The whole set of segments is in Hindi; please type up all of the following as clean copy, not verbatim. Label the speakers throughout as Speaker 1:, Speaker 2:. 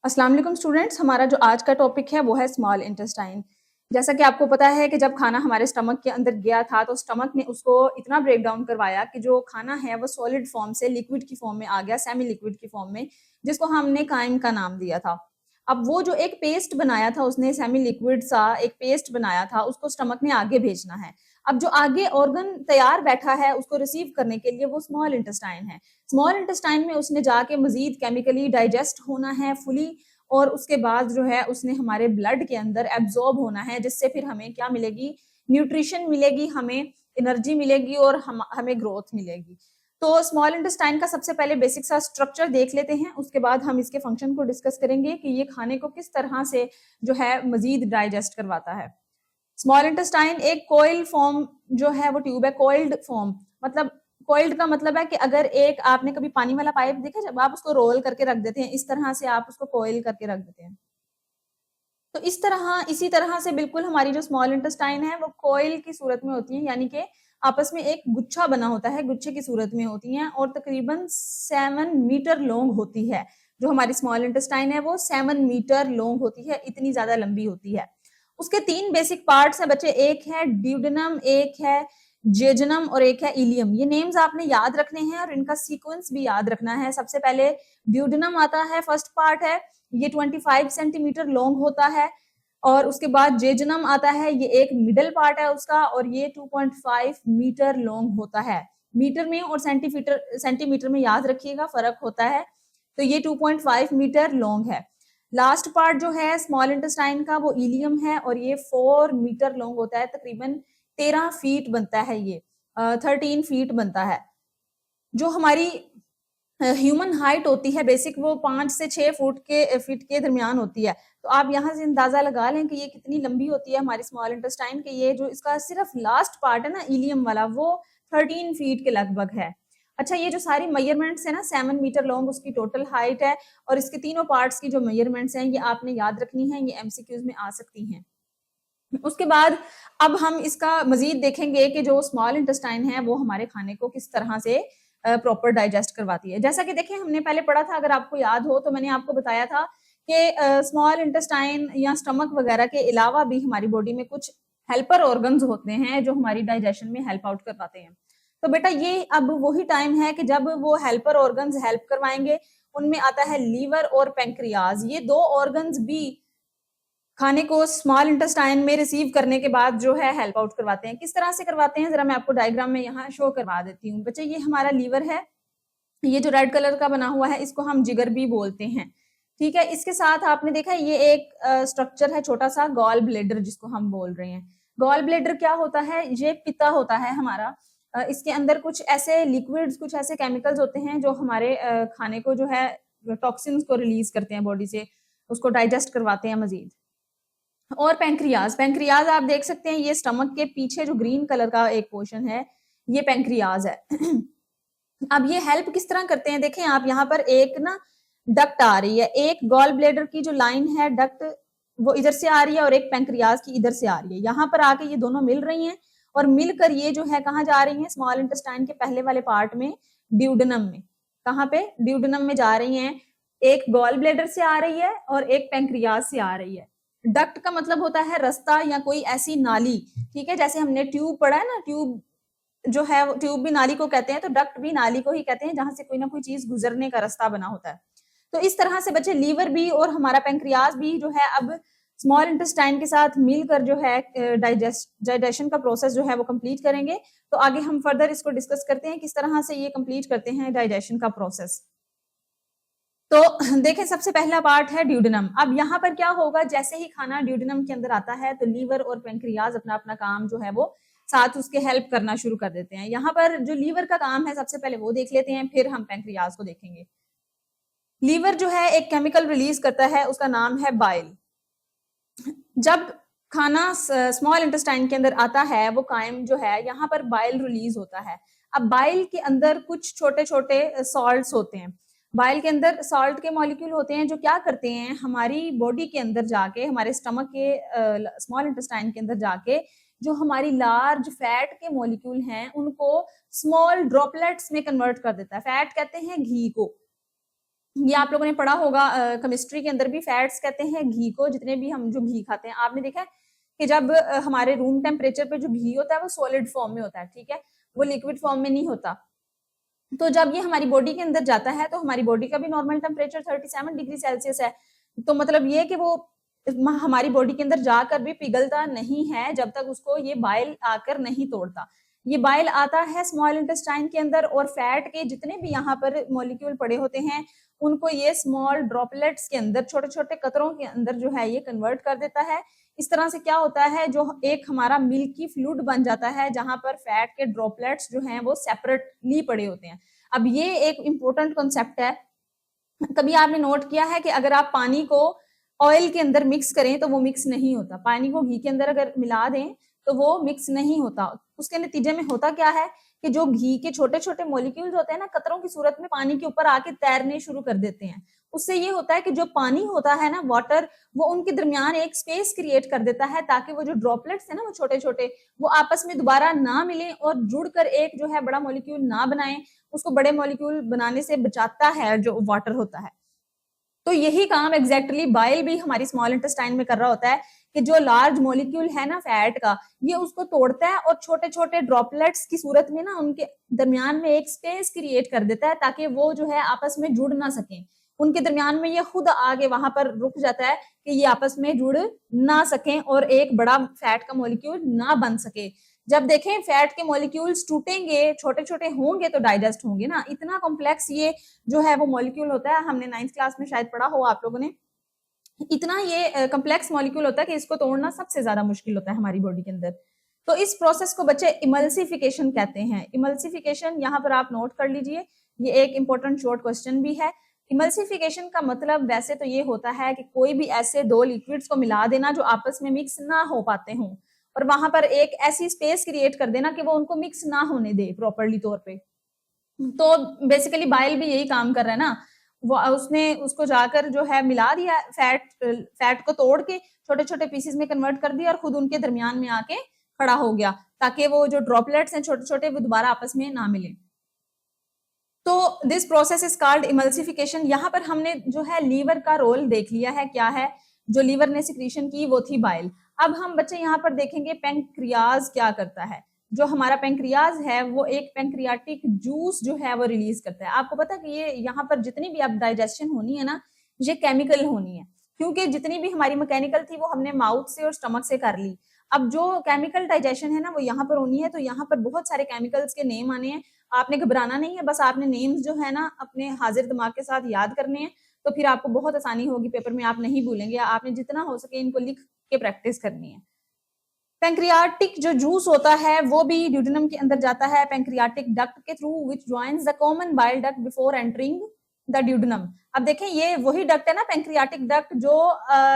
Speaker 1: अस्सलाम वालेकुम स्टूडेंट्स, हमारा जो आज का टॉपिक है वो है स्मॉल इंटेस्टाइन। जैसा कि आपको पता है कि जब खाना हमारे स्टमक के अंदर गया था तो स्टमक ने उसको इतना ब्रेक डाउन करवाया कि जो खाना है वो सॉलिड फॉर्म से लिक्विड की फॉर्म में आ गया, सेमी लिक्विड की फॉर्म में, जिसको हमने काइम का नाम दिया था। अब वो जो एक पेस्ट बनाया था उसने, सेमी लिक्विड सा एक पेस्ट बनाया था, उसको स्टमक ने आगे भेजना है। अब जो आगे ऑर्गन तैयार बैठा है उसको रिसीव करने के लिए वो स्मॉल इंटेस्टाइन है। स्मॉल इंटेस्टाइन में उसने जाके मजीद केमिकली डाइजेस्ट होना है फुली, और उसके बाद जो है उसने हमारे ब्लड के अंदर एब्जॉर्ब होना है, जिससे फिर हमें क्या मिलेगी, न्यूट्रिशन मिलेगी, हमें एनर्जी मिलेगी और हमें ग्रोथ मिलेगी। तो स्मॉल इंटेस्टाइन का सबसे पहले बेसिक सा स्ट्रक्चर देख लेते हैं, उसके बाद हम इसके फंक्शन को डिस्कस करेंगे कि ये खाने को किस तरह से जो है मजीद डाइजेस्ट करवाता है। स्मॉल इंटेस्टाइन एक कोइल फॉर्म जो है वो ट्यूब है, कोइल्ड फॉर्म, मतलब कोइल्ड का मतलब है कि अगर एक आपने कभी पानी वाला पाइप देखा, जब आप उसको रोल करके रख देते हैं इस तरह से, आप उसको कोइल करके रख देते हैं, तो इसी तरह से बिल्कुल हमारी जो स्मॉल इंटेस्टाइन है वो कोइल की सूरत में होती है, यानी कि आपस में एक गुच्छा बना होता है, गुच्छे की सूरत में होती हैं और तकरीबन 7 मीटर लॉन्ग होती है। जो हमारी स्मॉल इंटेस्टाइन है वो 7 मीटर लॉन्ग होती है, इतनी ज्यादा लंबी होती है। उसके 3 बेसिक पार्ट्स हैं बच्चे, एक है ड्यूडेनम, एक है जेजनम और एक है इलियम। ये नेम्स आपने याद रखने हैं और इनका सीक्वेंस भी याद रखना है। सबसे पहले ड्यूडेनम आता है, फर्स्ट पार्ट है, ये 25 सेंटीमीटर लॉन्ग होता है। और उसके बाद जेजनम आता है, ये एक मिडल पार्ट है उसका, और ये 2.5 मीटर लॉन्ग होता है। मीटर में और सेंटीमीटर में याद रखिएगा, फर्क होता है। तो ये 2.5 मीटर लॉन्ग है। लास्ट पार्ट जो है स्मॉल इंटेस्टाइन का वो इलियम है, और ये 4 मीटर लॉन्ग होता है, तकरीबन 13 फीट बनता है, ये 13 फीट बनता है। जो हमारी ह्यूमन हाइट होती है बेसिक, वो 5 से 6 फीट के दरमियान होती है। तो आप यहाँ से अंदाजा लगा लें कि ये कितनी लंबी होती है हमारी स्मॉल इंटेस्टाइन के। ये जो इसका सिर्फ लास्ट पार्ट है ना, इलियम वाला, वो 13 फीट के लगभग है। अच्छा, ये जो सारी मेजरमेंट्स है ना, 7 मीटर लॉन्ग उसकी टोटल हाइट है, और इसके तीनों पार्ट्स की जो मेजरमेंट्स हैं ये आपने याद रखनी है, ये एमसीक्यूज में आ सकती हैं। उसके बाद अब हम इसका मजीद देखेंगे कि जो स्मॉल इंटेस्टाइन है वो हमारे खाने को किस तरह से प्रॉपर डाइजेस्ट करवाती है। जैसा कि देखें, हमने पहले पढ़ा था, अगर आपको याद हो तो मैंने आपको बताया था कि स्मॉल इंटेस्टाइन या स्टमक वगैरह के अलावा भी हमारी बॉडी में कुछ हेल्पर ऑर्गन्स होते हैं जो हमारी डाइजेशन में हेल्प आउट करवाते हैं। तो बेटा ये अब वही टाइम है कि जब वो हेल्पर ऑर्गन्स हेल्प करवाएंगे। उनमें आता है लीवर और पेंक्रियाज। ये दो ऑर्गन्स भी खाने को स्मॉल इंटेस्टाइन में रिसीव करने के बाद जो है हेल्प आउट करवाते हैं। किस तरह से करवाते हैं जरा मैं आपको डायग्राम में यहाँ शो करवा देती हूँ। बच्चे, ये हमारा लीवर है, ये जो रेड कलर का बना हुआ है इसको हम जिगर भी बोलते हैं, ठीक है। इसके साथ आपने देखा ये एक स्ट्रक्चर है छोटा सा, गॉल ब्लेडर जिसको हम बोल रहे हैं। गॉल ब्लेडर क्या होता है, ये पित्ता होता है हमारा। इसके अंदर कुछ ऐसे लिक्विड्स, कुछ ऐसे केमिकल्स होते हैं जो हमारे खाने को जो है टॉक्सिन्स को रिलीज करते हैं बॉडी से, उसको डाइजेस्ट करवाते हैं मजीद। और पेंक्रियाज, पेंक्रियाज आप देख सकते हैं, ये स्टमक के पीछे जो ग्रीन कलर का एक पोर्शन है ये पेंक्रियाज है। अब ये हेल्प किस तरह करते हैं, देखें आप यहाँ पर एक ना डक्ट आ रही है, एक गॉल ब्लेडर की जो लाइन है डक्ट वो इधर से आ रही है और एक पेंक्रियाज की इधर से आ रही है। यहाँ पर आके ये दोनों मिल रही हैं और मिलकर ये जो है कहाँ जा रही हैं, स्मॉल इंटेस्टाइन के पहले वाले पार्ट में, ड्यूडेनम में। कहाँ पे, ड्यूडेनम में जा रही हैं। एक गॉल ब्लेडर से आ रही है और एक पेंक्रियाज से आ रही है। डक्ट का मतलब होता है रास्ता या कोई ऐसी नाली, ठीक है। जैसे हमने ट्यूब पढ़ा है ना, ट्यूब जो है ट्यूब भी नाली को कहते हैं, तो डक्ट भी नाली को ही कहते हैं, जहां से कोई ना कोई चीज गुजरने का रास्ता बना होता है। तो इस तरह से बच्चे लीवर भी और हमारा पेंक्रियाज भी जो है अब स्मॉल इंटेस्टाइन के साथ मिलकर जो है डाइजेशन का प्रोसेस जो है वो कंप्लीट करेंगे। तो आगे हम फर्दर इसको डिस्कस करते हैं किस तरह से ये कंप्लीट करते हैं डाइजेशन का प्रोसेस। तो देखें, सबसे पहला पार्ट है ड्यूडेनम। अब यहाँ पर क्या होगा, जैसे ही खाना ड्यूडेनम के अंदर आता है तो लीवर और पेंक्रियाज अपना अपना काम जो है वो साथ उसके हेल्प करना शुरू कर देते हैं। यहाँ पर जो लीवर का काम है सबसे पहले वो देख लेते हैं, फिर हम पेंक्रियाज को देखेंगे। लीवर जो है एक केमिकल रिलीज करता है, उसका नाम है बाइल। जब खाना स्मॉल इंटेस्टाइन के अंदर आता है वो कायम जो है, यहाँ पर बाइल रिलीज होता है। अब बाइल के अंदर कुछ छोटे छोटे सॉल्ट्स होते हैं। बाइल के अंदर सॉल्ट के मॉलिक्यूल होते हैं जो क्या करते हैं, हमारी बॉडी के अंदर जाके, हमारे स्टमक के स्मॉल इंटेस्टाइन के अंदर जाके जो हमारी लार्ज फैट के मॉलिक्यूल हैं उनको स्मॉल ड्रॉपलेट्स में कन्वर्ट कर देता है। फैट कहते हैं घी को, ये आप लोगों ने पढ़ा होगा केमिस्ट्री के अंदर भी, फैट्स कहते हैं घी को, जितने भी हम जो घी खाते हैं। आपने देखा है कि जब हमारे रूम टेम्परेचर पे जो घी होता है वो सॉलिड फॉर्म में होता है, ठीक है, वो लिक्विड फॉर्म में नहीं होता। तो जब ये हमारी बॉडी के अंदर जाता है तो हमारी बॉडी का भी नॉर्मल टेम्परेचर 37 डिग्री सेल्सियस है। तो मतलब ये कि वो हमारी बॉडी के अंदर जाकर भी पिघलता नहीं है जब तक उसको ये बाइल आकर नहीं तोड़ता। ये बाइल आता है स्मॉल इंटेस्टाइन के अंदर, और फैट के जितने भी यहाँ पर मॉलिक्यूल पड़े होते हैं उनको ये स्मॉल ड्रॉपलेट्स के अंदर, छोटे छोटे कतरों के अंदर जो है ये कन्वर्ट कर देता है। इस तरह से क्या होता है, जो एक हमारा मिल्की फ्लूइड बन जाता है जहां पर फैट के ड्रॉपलेट्स जो हैं वो सेपरेटली पड़े होते हैं। अब ये एक इंपॉर्टेंट कॉन्सेप्ट है। कभी आपने नोट किया है कि अगर आप पानी को ऑयल के अंदर मिक्स करें तो वो मिक्स नहीं होता, पानी को घी के अंदर अगर मिला दें तो वो मिक्स नहीं होता। उसके नतीजे में होता क्या है कि जो घी के छोटे छोटे मॉलिक्यूल्स होते हैं ना, कतरों की सूरत में पानी के ऊपर आके तैरने शुरू कर देते हैं। उससे ये होता है कि जो पानी होता है ना, वाटर, वो उनके दरमियान एक स्पेस क्रिएट कर देता है ताकि वो जो ड्रॉपलेट्स है ना, वो छोटे छोटे, वो आपस में दोबारा ना मिले और जुड़कर एक जो है बड़ा मॉलिक्यूल ना बनाए। उसको बड़े मॉलिक्यूल बनाने से बचाता है जो वाटर होता है। तो यही काम एग्जैक्टली बाइल भी हमारी स्मॉल इंटेस्टाइन में कर रहा होता है कि जो लार्ज मॉलिक्यूल है ना फैट का, ये उसको तोड़ता है और छोटे छोटे ड्रॉपलेट्स की सूरत में ना उनके दरमियान में एक स्पेस क्रिएट कर देता है ताकि वो जो है आपस में जुड़ ना सके। उनके दरमियान में ये खुद आगे वहां पर रुक जाता है कि ये आपस में जुड़ ना सके और एक बड़ा फैट का मॉलिक्यूल ना बन सके। जब देखें फैट के मॉलिक्यूल्स टूटेंगे, छोटे छोटे होंगे तो डाइजेस्ट होंगे ना। इतना कॉम्प्लेक्स ये जो है वो मॉलिक्यूल होता है, हमने 9th क्लास में शायद पढ़ा हो आप लोगों ने। इतना ये कॉम्प्लेक्स मॉलिक्यूल होता है कि इसको तोड़ना सबसे ज्यादा मुश्किल होता है हमारी बॉडी के अंदर। तो इस प्रोसेस को बच्चे इमल्सिफिकेशन कहते हैं। इमल्सिफिकेशन यहाँ पर आप नोट कर लीजिए, ये एक इंपॉर्टेंट शॉर्ट क्वेश्चन भी है। इमल्सिफिकेशन का मतलब वैसे तो ये होता है कि कोई भी ऐसे दो लिक्विड्स को मिला देना जो आपस में मिक्स ना हो पाते हों, और वहां पर एक ऐसी स्पेस क्रिएट कर देना कि वो उनको मिक्स ना होने दे प्रॉपरली तौर पे। तो बेसिकली बाइल भी यही काम कर रहा है ना, वो उसने उसको जाकर जो है मिला दिया, फैट को तोड़ के छोटे छोटे पीसेस में कन्वर्ट कर दिया और खुद उनके दरमियान में आके खड़ा हो गया ताकि वो जो ड्रॉपलेट्स हैं छोटे छोटे वो दोबारा आपस में ना मिले। तो this process is called emulsification. यहाँ पर हमने जो है लीवर का रोल देख लिया है, क्या है जो लीवर ने सिक्रीशन की वो थी बाइल। अब हम बच्चे यहाँ पर देखेंगे पेंक्रियाज क्या करता है। जो हमारा पेंक्रियाज है वो एक पेंक्रियाटिक जूस जो है वो रिलीज करता है। आपको पता है कि ये यहाँ पर जितनी भी अब डाइजेशन होनी है ना, ये केमिकल होनी है, क्योंकि जितनी भी हमारी मैकेनिकल थी वो हमने माउथ से और स्टमक से कर ली। अब जो केमिकल डाइजेशन है ना वो यहाँ पर होनी है। तो यहाँ पर बहुत सारे केमिकल्स के नेम आने हैं, आपने घबराना नहीं है, बस आपने नेम्स जो है ना अपने हाजिर दिमाग के साथ याद करने हैं, तो फिर आपको बहुत आसानी होगी, पेपर में आप नहीं भूलेंगे। आपने जितना हो सके इनको लिख के प्रैक्टिस करनी है। पेंक्रियाटिक जो जूस होता है वो भी ड्यूडेनम के अंदर जाता है पेंक्रियाटिक डक्ट के through which joins the common bile duct before entering the duodenum. अब देखें ये वही डक्ट है ना पेंक्रियाटिक डक्ट जो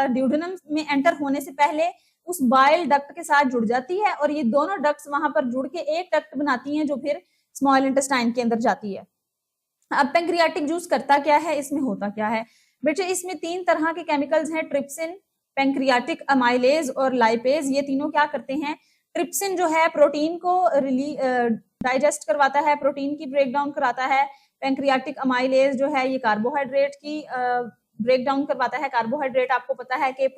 Speaker 1: ड्यूडेनम में एंटर होने से पहले उस बाइल डक्ट के साथ जुड़ जाती है, और ये दोनों डक्ट्स वहां पर जुड़ के एक डक्ट बनाती हैं जो फिर स्मॉल इंटेस्टाइन के अंदर जाती है। अब पेंक्रियाटिक जूस करता क्या है, इसमें होता क्या है बेटे, इसमें 3 तरह के केमिकल्स हैं, ट्रिप्सिन, पेंक्रियाटिक अमाइलेज और लाइपेज। ये तीनों क्या करते हैं, ट्रिप्सिन जो है प्रोटीन को डाइजेस्ट करवाता है, प्रोटीन की ब्रेकडाउन कराता है। पेंक्रियाटिक अमाइलेज जो है ये कार्बोहाइड्रेट की ब्रेकडाउन करवाता है। कार्बोहाइड्रेट आपको पता है कि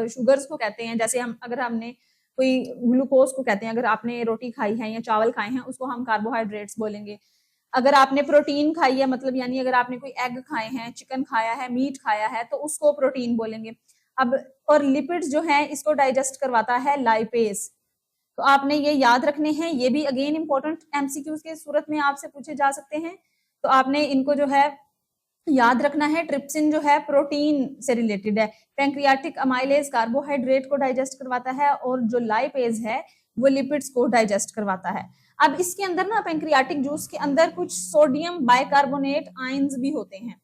Speaker 1: शुगर्स को कहते हैं, जैसे हम अगर हमने कोई ग्लूकोज को कहते हैं, अगर आपने रोटी खाई है या चावल खाए हैं उसको हम कार्बोहाइड्रेट्स बोलेंगे। अगर आपने प्रोटीन खाई है मतलब यानी अगर आपने कोई एग खाए हैं, चिकन खाया है, मीट खाया है तो उसको प्रोटीन बोलेंगे। अब और लिपिड्स जो है इसको डाइजेस्ट करवाता है लाइपेज। तो आपने ये याद रखने हैं, ये भी अगेन इंपॉर्टेंट एमसीक्यूज के सूरत में आपसे पूछे जा सकते हैं। तो आपने इनको जो है याद रखना है। ट्रिप्सिन जो है प्रोटीन से रिलेटेड है, पेंक्रियाटिक अमाइलेज कार्बोहाइड्रेट को डाइजेस्ट करवाता है, और जो लाइपेज है वो लिपिड्स को डाइजेस्ट करवाता है। अब इसके अंदर ना पेंक्रियाटिक जूस के अंदर कुछ सोडियम बाइकार्बोनेट आयंस भी होते हैं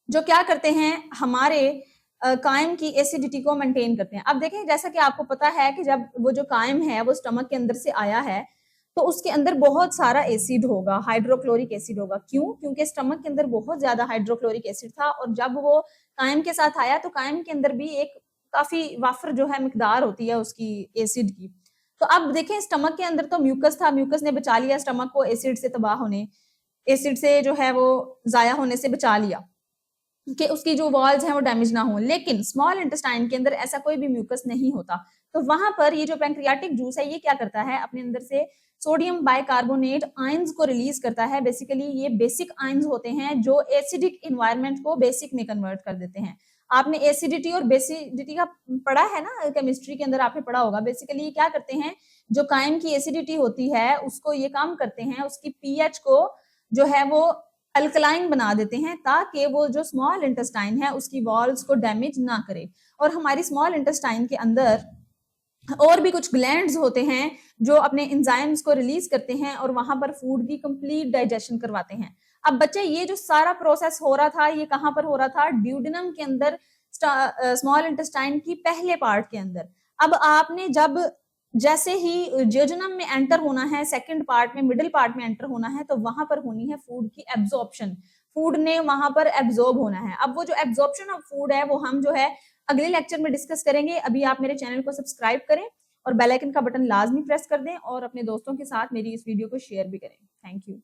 Speaker 1: जो क्या करते हैं, हमारे कायम की एसिडिटी को मेंटेन करते हैं। अब देखें जैसा कि आपको पता है कि जब वो जो कायम है वो स्टमक के अंदर से आया है तो उसके अंदर बहुत सारा एसिड होगा, हाइड्रोक्लोरिक एसिड होगा। क्यों? क्योंकि स्टमक के अंदर बहुत ज्यादा हाइड्रोक्लोरिक एसिड था, और जब वो कायम के साथ आया तो कायम के अंदर भी एक काफी वाफर जो है मिकदार होती है उसकी एसिड की। तो अब देखें स्टमक के अंदर तो म्यूकस था, म्यूकस ने बचा लिया स्टमक को एसिड से तबाह होने। एसिड से जो है वो जाया होने से बचा लिया कि उसकी जो वॉल्स हैं वो डैमेज ना हो। लेकिन स्मॉल इंटेस्टाइन के अंदर ऐसा कोई भी म्यूकस नहीं होता। तो वहां पर ये जो पैंक्रियाटिक जूस है ये क्या करता है, अपने अंदर से सोडियम बाइकार्बोनेट आयंस को रिलीज करता है। बेसिकली ये बेसिक आयंस होते हैं जो एसिडिक इन्वायरमेंट को बेसिक में कन्वर्ट कर देते हैं। आपने एसिडिटी और बेसिडिटी का पढ़ा है ना, केमिस्ट्री के अंदर आपने पढ़ा होगा। बेसिकली ये क्या करते हैं, जो कायम की एसिडिटी होती है उसको ये काम करते हैं, उसकी पीएच को जो है वो अल्कलाइन बना देते हैं ताकि वो जो स्मॉल इंटेस्टाइन है उसकी वॉल्स को डैमेज ना करे। और हमारी स्मॉल इंटेस्टाइन के अंदर और भी कुछ ग्लैंड्स होते हैं जो अपने एंजाइम्स को रिलीज करते हैं और वहां पर फूड की कंप्लीट डाइजेशन करवाते हैं। अब बच्चे ये जो सारा प्रोसेस हो रहा था ये कहां पर हो रहा था, ड्यूडेनम के अंदर, स्मॉल इंटेस्टाइन की पहले पार्ट के अंदर। अब आपने जब जैसे ही जियोजेनम में एंटर होना है, सेकंड पार्ट में, मिडिल पार्ट में एंटर होना है, तो वहां पर होनी है फूड की एब्जॉर्प्शन। फूड ने वहां पर एब्जॉर्ब होना है। अब वो जो एब्जॉर्प्शन ऑफ फूड है वो हम जो है अगले लेक्चर में डिस्कस करेंगे। अभी आप मेरे चैनल को सब्सक्राइब करें और बेल आइकन का बटन लाजमी प्रेस कर दें और अपने दोस्तों के साथ मेरी इस वीडियो को शेयर भी करें। Thank you.